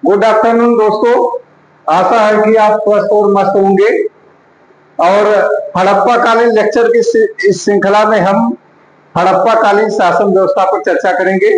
Good afternoon दोस्तों। आशा है कि आप स्वस्थ और मस्त होंगे। और हड़प्पा कालीन लेक्चर की इस श्रृंखला में हम हड़प्पा कालीन शासन व्यवस्था पर चर्चा करेंगे।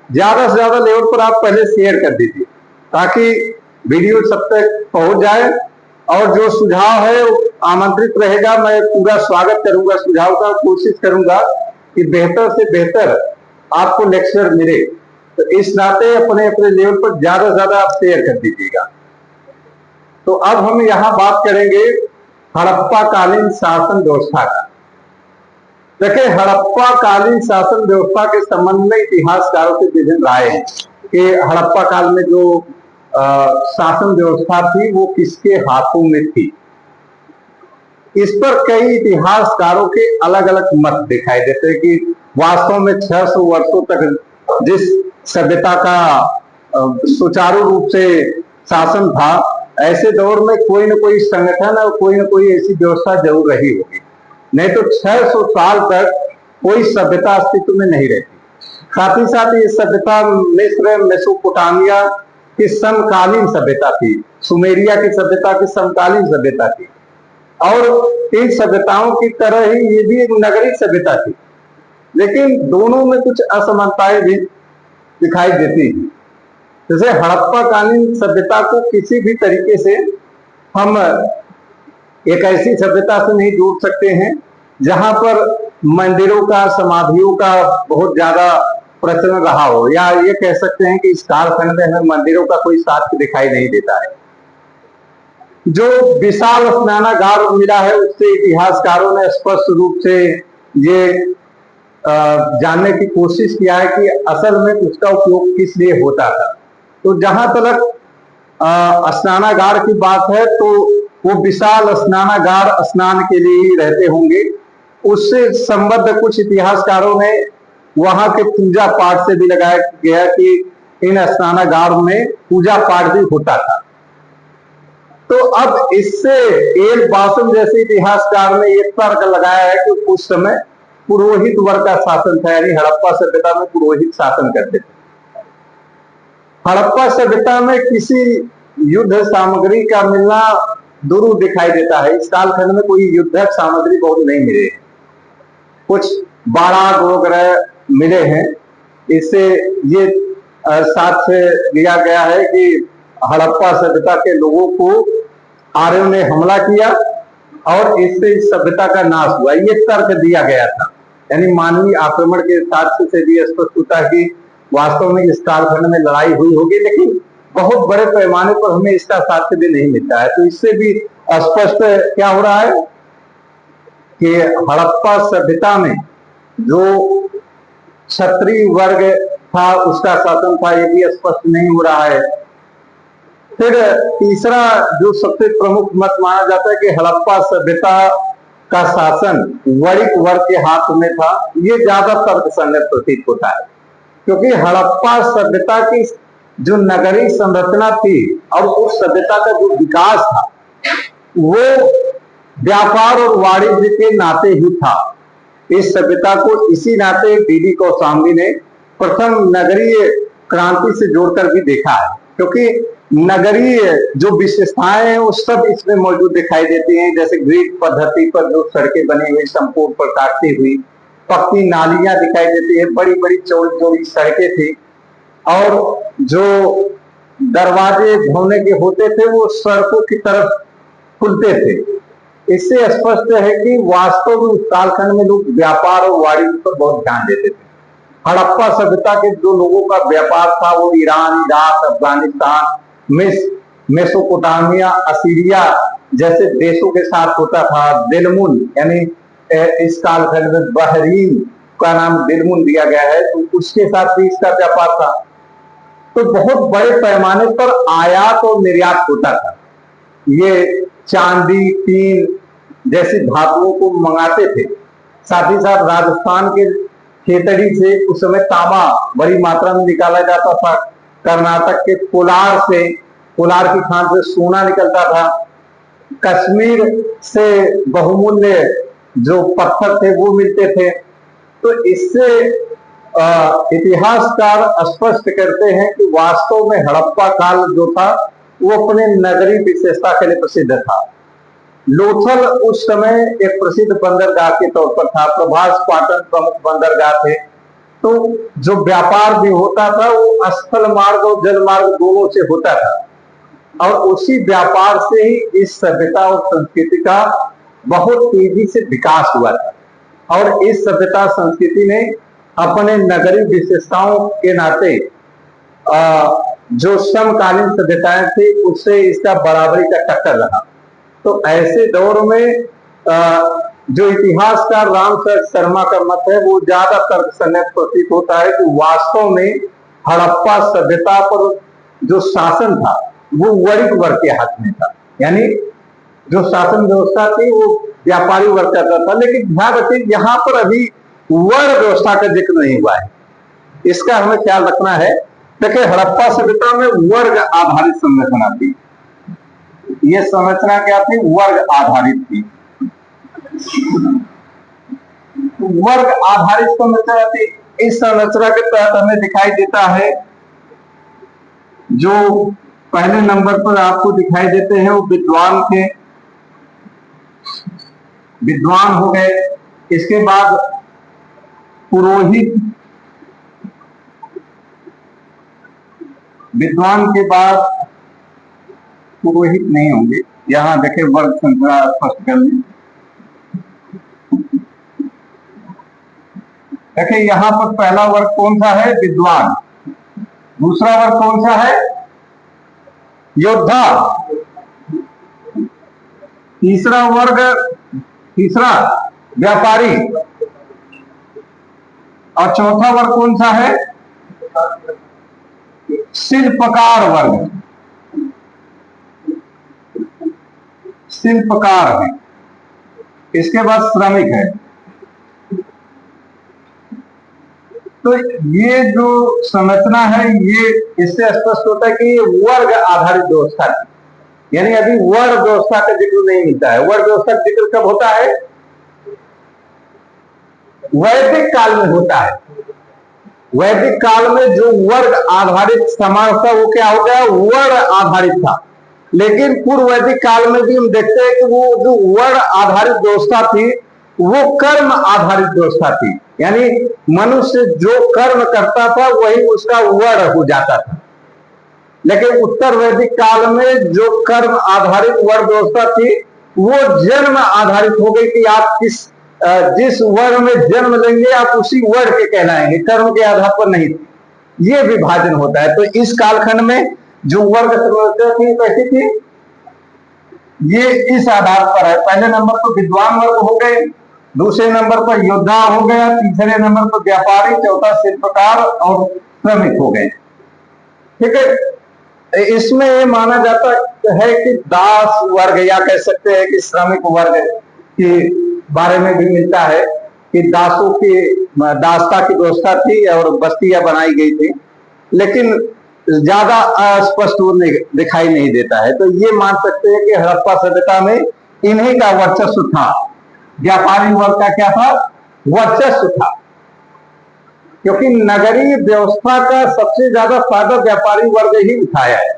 ज्यादा से ज्यादा लेवल पर आप पहले शेयर कर दीजिए ताकि वीडियो सब तक पहुंच जाए। और जो सुझाव है आमंत्रित रहेगा, मैं पूरा स्वागत करूंगा सुझाव का। कोशिश करूंगा कि बेहतर से बेहतर आपको लेक्चर मिले, तो इस नाते अपने अपने लेवल पर ज्यादा से ज्यादा आप शेयर कर दीजिएगा। तो अब हम यहाँ बात करेंगे हड़प्पा कालीन शासन व्यवस्था का। देखिए, हड़प्पा कालीन शासन व्यवस्था के संबंध में इतिहासकारों की विभिन्न राय है कि हड़प्पा काल में जो शासन व्यवस्था थी वो किसके हाथों में थी। इस पर कई इतिहासकारों के अलग अलग मत दिखाई देते हैं कि वास्तव में 600 वर्षों तक जिस सभ्यता का सुचारू रूप से शासन था, ऐसे दौर में कोई न कोई संगठन और कोई न कोई ऐसी व्यवस्था जरूर रही होगी, नहीं तो 600 साल तक कोई सभ्यता अस्तित्व में नहीं रहती। साथ ही साथ ये सभ्यता मिस्र मेसोपोटामिया की समकालीन सभ्यता थी, सुमेरिया की सभ्यता की समकालीन सभ्यता थी। और इन सभ्यताओं की तरह ही ये भी एक नगरीय सभ्यता थी, लेकिन दोनों में कुछ असमानताएं भी दिखाई देती है। जैसे हड़प्पा कालीन सभ्यता को किसी भी तरीके से हम एक ऐसी सभ्यता से नहीं जोड़ सकते हैं जहां पर मंदिरों का, समाधियों का बहुत ज्यादा प्रचलन रहा हो, या ये कह सकते हैं कि इस कालखंड में हमें मंदिरों का कोई साक्ष्य दिखाई नहीं देता है। जो विशाल स्नानागार मिला है उससे इतिहासकारों ने स्पष्ट रूप से ये जानने की कोशिश किया है कि असल में उसका उपयोग किस लिए होता था। तो जहां तक स्नानागार की बात है, तो वो विशाल स्नानागार स्नान के लिए ही रहते होंगे। उससे संबद्ध कुछ इतिहासकारों ने वहां के पूजा पाठ से भी लगाया गया कि इन स्नानागार में पूजा पाठ भी होता था। तो अब इससे एल बासन जैसे इतिहासकार ने एक तर्क लगाया है कि उस समय पुरोहित वर्ग का शासन था, यानी हड़प्पा सभ्यता में पुरोहित शासन करते थे। हड़प्पा सभ्यता में किसी युद्ध सामग्री का मिलना दुरूह दिखाई देता है। इस कालखंड में कोई युद्धक सामग्री बहुत नहीं मिले, कुछ बारात वगैरह मिले हैं। इससे ये साक्ष्य दिया गया है कि हड़प्पा सभ्यता के लोगों को आर्यों ने हमला किया और इससे इस सभ्यता का नाश हुआ, ये तर्क दिया गया था। यानी मानवीय आक्रमण के साक्ष्य से भी स्पष्ट होता है कि वास्तव में इस कालखंड में लड़ाई हुई होगी, लेकिन बहुत बड़े पैमाने पर हमें इसका साक्ष्य भी नहीं मिलता है। तो इससे भी स्पष्ट क्या हो रहा है कि हड़प्पा सभ्यता में जो क्षत्रिय वर्ग था उसका शासन था, ये भी स्पष्ट नहीं हो रहा है। फिर तीसरा जो सबसे प्रमुख मत माना जाता है कि हड़प्पा सभ्यता का शासन वणिक वर्ग के हाथ में था, ये ज्यादा तर्कसंगत प्रतीत होता है, क्योंकि हड़प्पा सभ्यता की जो नगरीय संरचना थी और उस सभ्यता का जो विकास था वो व्यापार और वाणिज्य के नाते ही था। इस सभ्यता को इसी नाते डीडी कौशाम्बी ने प्रथम नगरीय क्रांति से जोड़कर भी देखा है, क्योंकि नगरीय जो विशेषताएं हैं वो सब इसमें मौजूद दिखाई देती हैं। जैसे ग्रिड पद्धति पर जो सड़कें बनी हुई संपूर्ण पर काटती हुई, पक्की नालियां दिखाई देती है, बड़ी बड़ी चौड़ी चौड़ी सड़कें थी, और जो दरवाजे धोने के होते थे वो सड़कों की तरफ खुलते थे। इससे स्पष्ट है कि वास्तव में उस कालखंड में लोग व्यापार और वाणिज्य पर बहुत ध्यान देते थे। हड़प्पा सभ्यता के जो लोगों का व्यापार था वो Iran, Iraq, Afghanistan, Mesopotamia, Assyria जैसे देशों के साथ होता था। दिलमुन यानी इस कालखंड में बहरीन का नाम दिलमुन दिया गया है, तो उसके साथ भी इसका व्यापार था। तो बहुत बड़े पैमाने पर आयात और निर्यात होता था। ये चांदी, टीन जैसी धातुओं को मंगाते थे। साथ ही साथ राजस्थान के खेतड़ी से उस समय तांबा बड़ी मात्रा में निकाला जाता था। कर्नाटक के कोलार से, कोलार की खान से सोना निकलता था। कश्मीर से बहुमूल्य जो पत्थर थे वो मिलते थे। तो इससे इतिहासकार स्पष्ट करते हैं कि वास्तव में हड़प्पा काल जो था वो अपने नगरीय विशेषता के लिए प्रसिद्ध था। लोथल उस समय एक प्रसिद्ध बंदरगाह के तौर पर था, प्रभास पाटन प्रमुख बंदरगाह थे। तो जो व्यापार भी होता था वो स्थल मार्ग और जल मार्ग दोनों से होता था, और उसी व्यापार से ही इस सभ्यता और संस्कृति का बहुत तेजी से विकास हुआ था। और इस सभ्यता संस्कृति ने अपने नगरीय विशेषताओं के नाते जो समकालीन सभ्यताएं थी उससे इसका बराबरी का टक्कर रहा। तो ऐसे दौर में जो इतिहासकार रामचंद्र शर्मा का मत है वो ज्यादा तर्कसंगत प्रतीत होता है कि वास्तव में हड़प्पा सभ्यता पर जो शासन था वो वणिक वर्ग के हाथ में था, यानी जो शासन व्यवस्था थी वो व्यापारी वर्ग करता था। लेकिन ध्यान रखिए यहाँ पर अभी वर्ण व्यवस्था का जिक्र नहीं हुआ है, इसका हमें ख्याल रखना है। देखिए हड़प्पा सभ्यता में वर्ग आधारित संरचना थी, ये संरचना क्या थी? वर्ग आधारित थी। वर्ग आधारित संरचना थी। इस संरचना के तहत हमें दिखाई देता है जो पहले नंबर पर आपको दिखाई देते हैं वो विद्वान थे, विद्वान हो गए। इसके बाद पुरोहित, विद्वान के बाद पुरोहित नहीं होंगे। यहां देखें वर्ग संरचना स्पष्ट कर लें। देखिए यहां पर पहला वर्ग कौन सा है? विद्वान। दूसरा वर्ग कौन सा है? योद्धा। तीसरा वर्ग, तीसरा व्यापारी। और चौथा वर्ग कौन सा है? शिल्पकार वर्ग, शिल्पकार है। इसके बाद श्रमिक है। तो ये जो संरचना है ये इससे स्पष्ट होता है कि ये वर्ग आधारित व्यवस्था थी, यानी अभी वर्ग व्यवस्था का जिक्र नहीं मिलता है। वर्ग व्यवस्था का जिक्र कब होता है? वैदिक काल में होता है। वैदिक काल में जो वर्ग आधारित समाज था वो क्या हो गया? वर्ण आधारित था। लेकिन पूर्व वैदिक काल में भी हम देखते हैं कि वो जो वर्ण आधारित व्यवस्था थी वो कर्म आधारित व्यवस्था थी, यानी मनुष्य जो कर्म करता था वही उसका वर्ण हो जाता था। लेकिन उत्तर वैदिक काल में जो कर्म आधारित वर्ण व्यवस्था थी वो जन्म आधारित हो गई कि आप जिस वर्ण में जन्म लेंगे आप उसी वर्ण के कहलाएंगे, कर्म के आधार पर नहीं। ये विभाजन होता है। तो इस कालखंड में जो वर्ग व्यवस्था थी कैसी थी? ये इस आधार पर है। पहले नंबर पर विद्वान वर्ग हो गए, दूसरे नंबर पर योद्धा हो गया, तीसरे नंबर पर व्यापारी, चौथा शिल्पकार और श्रमिक हो गए। ठीक है। इसमें ये माना जाता है कि दास वर्ग या कह सकते हैं कि श्रमिक वर्ग के बारे में भी मिलता है कि दासों की दासता की व्यवस्था थी और बस्तियां बनाई गई थी, लेकिन ज्यादा अस्पष्ट दिखाई नहीं देता है। तो ये मान सकते हैं कि हड़प्पा सभ्यता में इन्हीं का वर्चस्व था। व्यापारी वर्ग का क्या था? वर्चस्व था, क्योंकि नगरीय व्यवस्था का सबसे ज्यादा फायदा व्यापारी वर्ग ही उठाया है।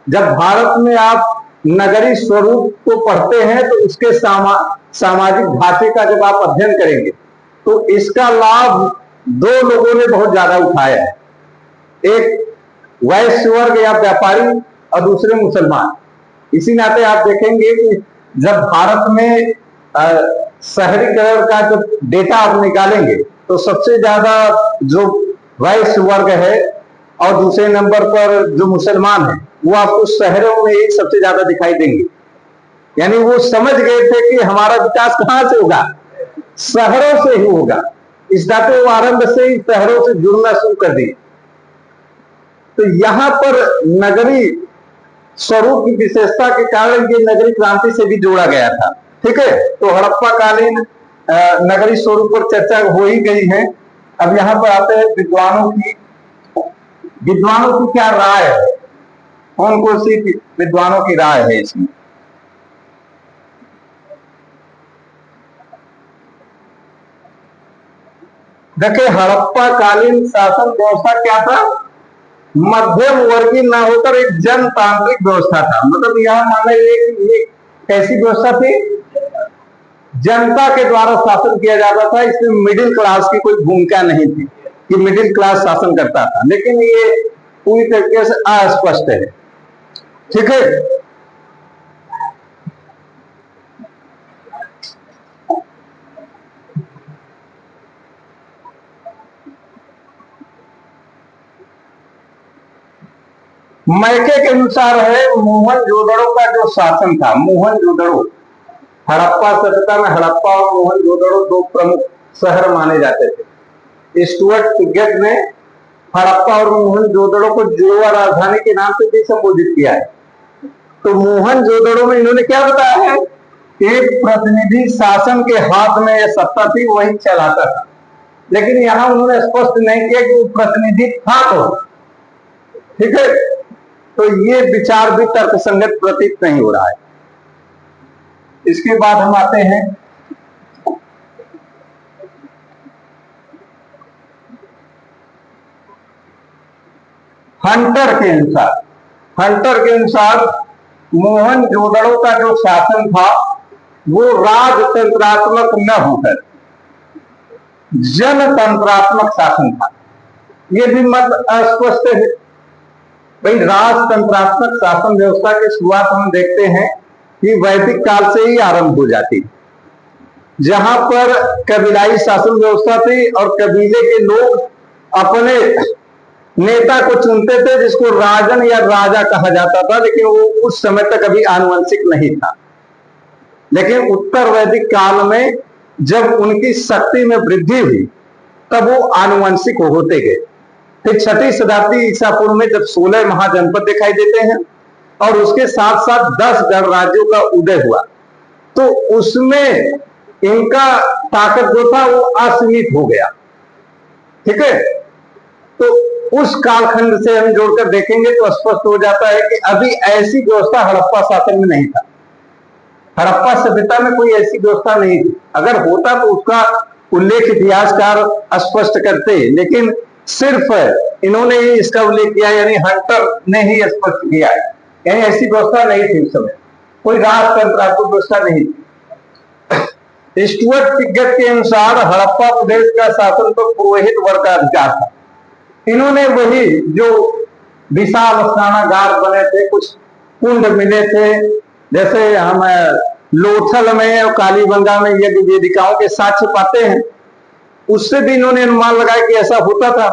जब भारत में आप नगरीय स्वरूप को पढ़ते हैं तो उसके सामाजिक ढांचे का जब आप अध्ययन करेंगे तो इसका लाभ दो लोगों ने बहुत ज्यादा उठाया है, एक वैश्य वर्ग या व्यापारी और दूसरे मुसलमान। इसी नाते आप देखेंगे कि जब भारत में शहरीकरण का जब डेटा आप निकालेंगे तो सबसे ज्यादा जो वैश्य वर्ग है और दूसरे नंबर पर जो मुसलमान है वो आपको शहरों में ही सबसे ज्यादा दिखाई देंगे। यानी वो समझ गए थे कि हमारा विकास कहां से होगा? शहरों से ही होगा। इस नाते वो आरंभ से ही शहरों से जुड़ना शुरू कर दिए। तो यहां पर नगरी स्वरूप की विशेषता के कारण ये नगरी क्रांति से भी जोड़ा गया था। ठीक है। तो हड़प्पा कालीन नगरी स्वरूप पर चर्चा हो ही गई है। अब यहां पर आते हैं विद्वानों की। विद्वानों की क्या राय है? कौन कौन सी विद्वानों की राय है इसमें? देखिए, हड़प्पा कालीन शासन व्यवस्था क्या था? मध्यम वर्गीय न होकर एक जनतांत्रिक व्यवस्था था। मतलब यह मान लीजिए कि ये कैसी व्यवस्था थी? जनता के द्वारा शासन किया जाता था। इसमें मिडिल क्लास की कोई भूमिका नहीं थी कि मिडिल क्लास शासन करता था, लेकिन ये पूरी तरीके से अस्पष्ट है। ठीक है, मैके के अनुसार है मोहनजोदड़ो का जो शासन था, मोहनजोदड़ो, हड़प्पा सभ्यता में हड़प्पा और मोहनजोदड़ो दो प्रमुख शहर माने जाते थे। स्टुअर्ट पिगेट ने हड़प्पा और मोहनजोदड़ो को जुड़वा राजधानी के नाम से भी संबोधित किया है। तो मोहनजोदड़ो में इन्होंने क्या बताया है? एक प्रतिनिधि शासन के हाथ में यह सत्ता थी, वही चलाता था। लेकिन यहां उन्होंने स्पष्ट नहीं किया कि वो प्रतिनिधि था तो। ठीक है, तो ये विचार भी तर्कसंगत प्रतीत नहीं हो रहा है। इसके बाद हम आते हैं हंटर के अनुसार। हंटर के अनुसार मोहनजोदड़ो का जो शासन था वो राजतंत्रात्मक न होकर जनतंत्रात्मक शासन था। ये भी मत अस्पष्ट है। भाई, राजतंत्रात्मक शासन व्यवस्था की शुरुआत हम देखते हैं कि वैदिक काल से ही आरंभ हो जाती, जहां पर कबीलाई शासन व्यवस्था थी और कबीले के लोग अपने नेता को चुनते थे, जिसको राजन या राजा कहा जाता था। लेकिन वो उस समय तक अभी आनुवंशिक नहीं था। लेकिन उत्तर वैदिक काल में जब उनकी शक्ति में वृद्धि हुई, तब वो आनुवंशिक होते गए। फिर 6वीं शताब्दी ईसा पूर्व में जब 16 महाजनपद दिखाई देते हैं और उसके साथ साथ 10 गणराज्यों का उदय हुआ, तो उसमें इनका ताकत जो था वो असीमित हो गया। ठीक है, तो उस कालखंड से हम जोड़कर देखेंगे तो स्पष्ट हो जाता है कि अभी ऐसी व्यवस्था हड़प्पा शासन में नहीं था। हड़प्पा सभ्यता में कोई ऐसी व्यवस्था नहीं थी। अगर होता तो उसका उल्लेख इतिहासकार स्पष्ट करते, लेकिन सिर्फ इन्होंने ही इसका उल्लेख किया, यानी हंटर ने ही स्पष्ट किया है। यानी ऐसी व्यवस्था नहीं थी उस समय, कोई राजतंत्रात्मक व्यवस्था नहीं थी। स्टुअर्ट पिगेट के अनुसार हड़प्पा प्रदेश का शासन तो पुरोहित वर्ग का अधिकार था। इन्होंने वही जो विशाल स्नानागार बने थे, कुछ कुंड मिले थे, जैसे हम लोथल में और कालीबंगा में यज्ञ वेदिकाओं के साक्ष्य पाते हैं, उससे भी इन्होंने अनुमान लगाया कि ऐसा होता था।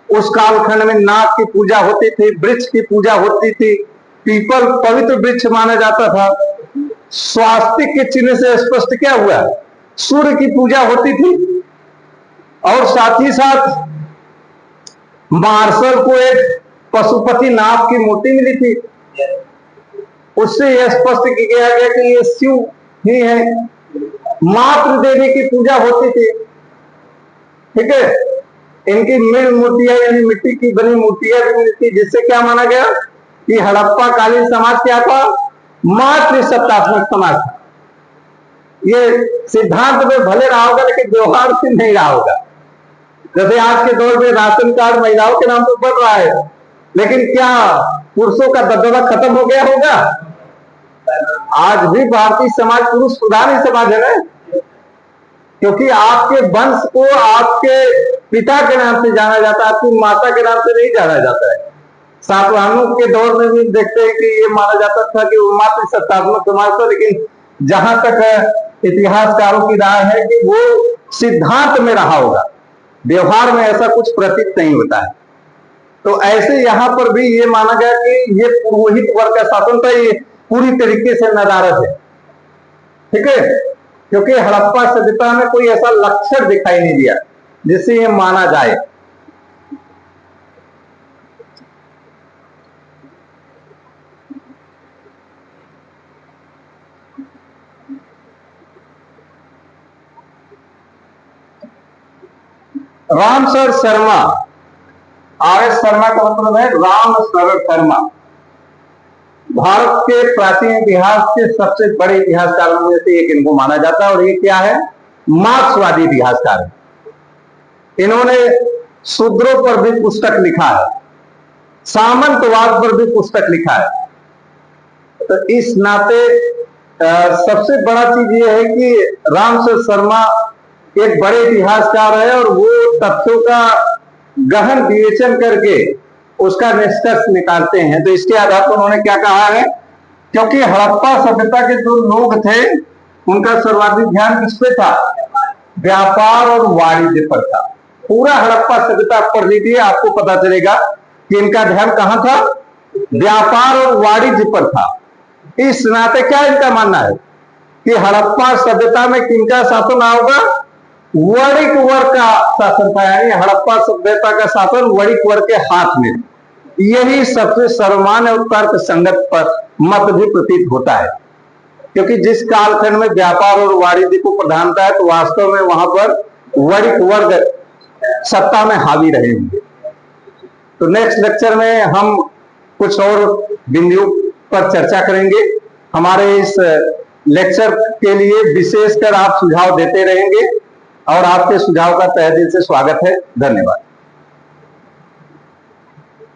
उस कालखंड में नाग की पूजा होती थी, वृक्ष की पूजा होती थी, पीपल पवित्र वृक्ष माना जाता था। स्वास्तिक के चिन्ह से स्पष्ट क्या हुआ? सूर्य की पूजा होती थी। और साथ ही साथ मार्शल को एक पशुपति नाग की मूर्ति मिली थी, उससे यह स्पष्ट किया गया कि ये शिव ही है। मातृ देवी की पूजा होती थी। ठीक है, इनकी मृण मूर्तियां यानी मिट्टी की बनी मूर्तियां भी मिलती, जिससे क्या माना गया कि हड़प्पा कालीन समाज क्या था? मातृसत्तात्मक समाज था। ये सिद्धांत में भले रहा होगा, लेकिन व्यवहार से नहीं रहा होगा। जैसे आज के दौर में राशन कार्ड महिलाओं के नाम पर बढ़ रहा है, लेकिन क्या पुरुषों का दबदबा खत्म हो गया होगा? आज भी भारतीय समाज पुरुष प्रधान समाज है ना, क्योंकि आपके वंश को आपके पिता के नाम से जाना जाता है, आपकी माता के नाम से नहीं जाना जाता है। सातवाहनों के दौर में भी देखते हैं कि ये माना जाता था कि वो मात्र सत्तात्मक समाज था, लेकिन जहां तक इतिहासकारों की राय है कि वो सिद्धांत में रहा होगा, व्यवहार में ऐसा कुछ प्रतीत नहीं होता है। तो ऐसे यहां पर भी ये माना गया कि ये पुरोहित वर्ग का शासन था, ये पूरी तरीके से नदारद है। ठीक है, क्योंकि हड़प्पा सभ्यता में कोई ऐसा लक्षण दिखाई नहीं दिया जिससे ये माना जाए। Ram sir Sharma, R S Sharma का मतलब है राम सर शर्मा, भारत के प्राचीन इतिहास के सबसे बड़े इतिहासकारों में से एक इनको माना जाता है। और ये क्या है? मार्क्सवादी इतिहासकार है। इन्होंने शूद्रों पर भी पुस्तक लिखा है, सामंतवाद पर भी पुस्तक लिखा है। तो इस नाते सबसे बड़ा चीज ये है कि रामसर शर्मा एक बड़े इतिहासकार है और वो तथ्यों का गहन विवेचन करके उसका निष्कर्ष निकालते हैं। तो इसके आधार पर उन्होंने क्या कहा है, क्योंकि हड़प्पा सभ्यता के जो लोग थे उनका सर्वाधिक ध्यान किस पे था, व्यापार और वाणिज्य पर था। पूरा हड़प्पा सभ्यता पढ़ लीजिए, आपको पता चलेगा कि इनका ध्यान कहां था, व्यापार और वाणिज्य पर था। इस नाते क्या इनका मानना है कि हड़प्पा सभ्यता में किनका शासन होगा, वणिक वर्ग का शासन था, यानी हड़प्पा सभ्यता का शासन वणिक वर्ग के हाथ में। यही सबसे सर्वमान्य और तर्क संगत पर मत भी प्रतीत होता है, क्योंकि जिस कालखंड में व्यापार और वाणिज्य को प्रधानता है तो वास्तव में वहां पर वणिक वर्ग सत्ता में हावी रहे होंगे। तो नेक्स्ट लेक्चर में हम कुछ और बिंदुओं पर चर्चा करेंगे। हमारे इस लेक्चर के लिए विशेषकर आप सुझाव देते रहेंगे और आपके सुझाव का तहे दिल से स्वागत है। धन्यवाद।